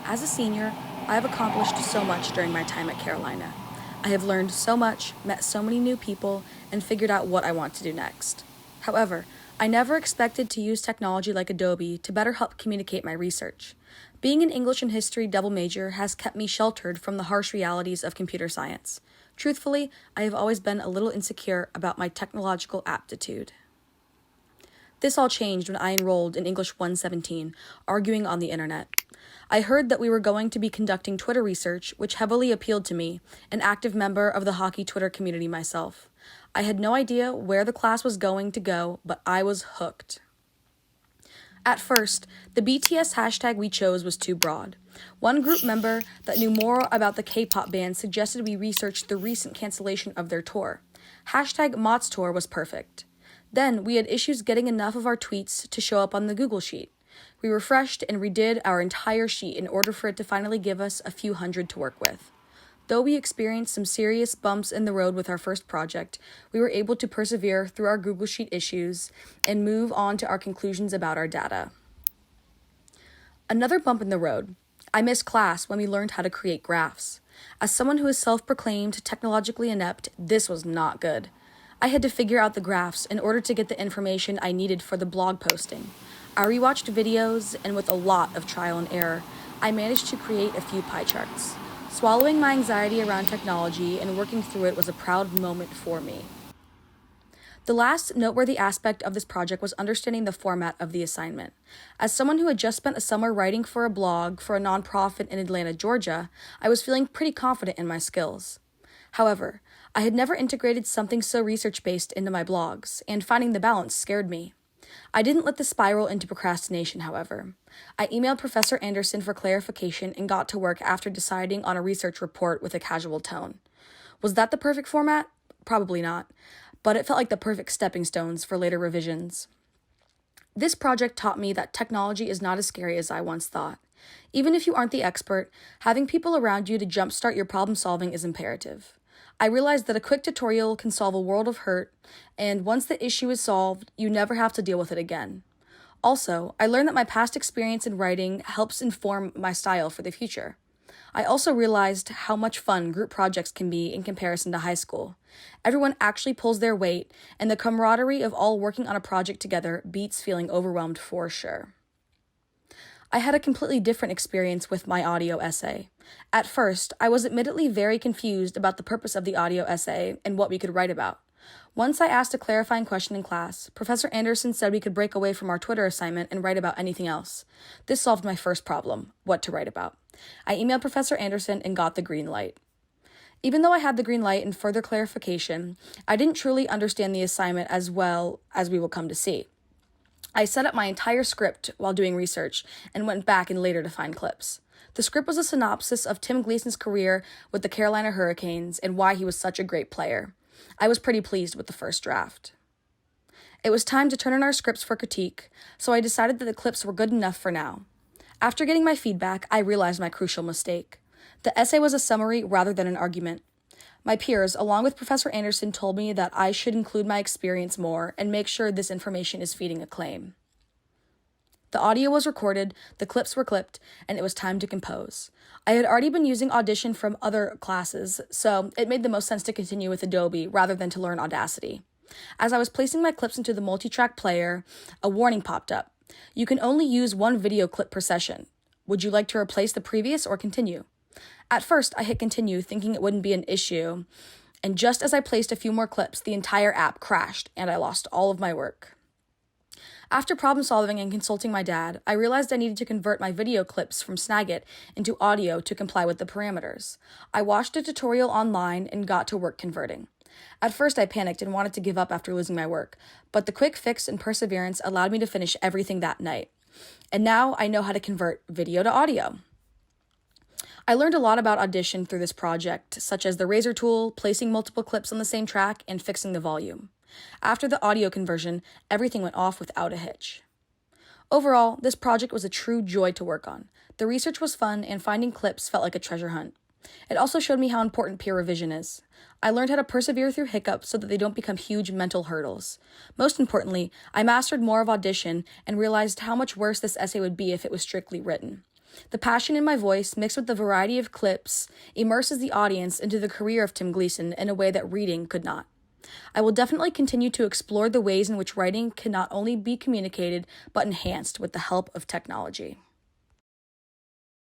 As a senior, I have accomplished so much during my time at Carolina. I have learned so much, met so many new people, and figured out what I want to do next. However, I never expected to use technology like Adobe to better help communicate my research. Being an English and history double major has kept me sheltered from the harsh realities of computer science. Truthfully, I have always been a little insecure about my technological aptitude. This all changed when I enrolled in English 117, arguing on the internet. I heard that we were going to be conducting Twitter research, which heavily appealed to me, an active member of the hockey Twitter community myself. I had no idea where the class was going to go, but I was hooked. At first, the BTS hashtag we chose was too broad. One group member that knew more about the K-pop band suggested we research the recent cancellation of their tour. Hashtag Mott's tour was perfect. Then, we had issues getting enough of our tweets to show up on the Google Sheet. We refreshed and redid our entire sheet in order for it to finally give us a few hundred to work with. Though we experienced some serious bumps in the road with our first project, we were able to persevere through our Google Sheet issues and move on to our conclusions about our data. Another bump in the road. I missed class when we learned how to create graphs. As someone who is self-proclaimed technologically inept, this was not good. I had to figure out the graphs in order to get the information I needed for the blog posting. I rewatched videos, and with a lot of trial and error, I managed to create a few pie charts. Swallowing my anxiety around technology and working through it was a proud moment for me. The last noteworthy aspect of this project was understanding the format of the assignment. As someone who had just spent a summer writing for a blog for a nonprofit in Atlanta, Georgia, I was feeling pretty confident in my skills. However, I had never integrated something so research-based into my blogs, and finding the balance scared me. I didn't let this spiral into procrastination, however. I emailed Professor Anderson for clarification and got to work after deciding on a research report with a casual tone. Was that the perfect format? Probably not, but it felt like the perfect stepping stones for later revisions. This project taught me that technology is not as scary as I once thought. Even if you aren't the expert, having people around you to jumpstart your problem solving is imperative. I realized that a quick tutorial can solve a world of hurt, and once the issue is solved, you never have to deal with it again. Also, I learned that my past experience in writing helps inform my style for the future. I also realized how much fun group projects can be in comparison to high school. Everyone actually pulls their weight, and the camaraderie of all working on a project together beats feeling overwhelmed for sure. I had a completely different experience with my audio essay. At first, I was admittedly very confused about the purpose of the audio essay and what we could write about. Once I asked a clarifying question in class, Professor Anderson said we could break away from our Twitter assignment and write about anything else. This solved my first problem, what to write about. I emailed Professor Anderson and got the green light. Even though I had the green light and further clarification, I didn't truly understand the assignment as well as we will come to see. I set up my entire script while doing research and went back and later to find clips. The script was a synopsis of Tim Gleason's career with the Carolina Hurricanes and why he was such a great player. I was pretty pleased with the first draft. It was time to turn in our scripts for critique, so I decided that the clips were good enough for now. After getting my feedback, I realized my crucial mistake. The essay was a summary rather than an argument. My peers, along with Professor Anderson, told me that I should include my experience more and make sure this information is feeding a claim. The audio was recorded, the clips were clipped, and it was time to compose. I had already been using Audition from other classes, so it made the most sense to continue with Adobe rather than to learn Audacity. As I was placing my clips into the multi-track player, a warning popped up. You can only use one video clip per session. Would you like to replace the previous or continue? At first, I hit continue, thinking it wouldn't be an issue, and just as I placed a few more clips, the entire app crashed, and I lost all of my work. After problem solving and consulting my dad, I realized I needed to convert my video clips from Snagit into audio to comply with the parameters. I watched a tutorial online and got to work converting. At first, I panicked and wanted to give up after losing my work, but the quick fix and perseverance allowed me to finish everything that night. And now I know how to convert video to audio. I learned a lot about Audition through this project, such as the razor tool, placing multiple clips on the same track, and fixing the volume. After the audio conversion, everything went off without a hitch. Overall, this project was a true joy to work on. The research was fun, and finding clips felt like a treasure hunt. It also showed me how important peer revision is. I learned how to persevere through hiccups so that they don't become huge mental hurdles. Most importantly, I mastered more of Audition and realized how much worse this essay would be if it was strictly written. The passion in my voice, mixed with the variety of clips, immerses the audience into the career of Tim Gleason in a way that reading could not. I will definitely continue to explore the ways in which writing can not only be communicated, but enhanced with the help of technology.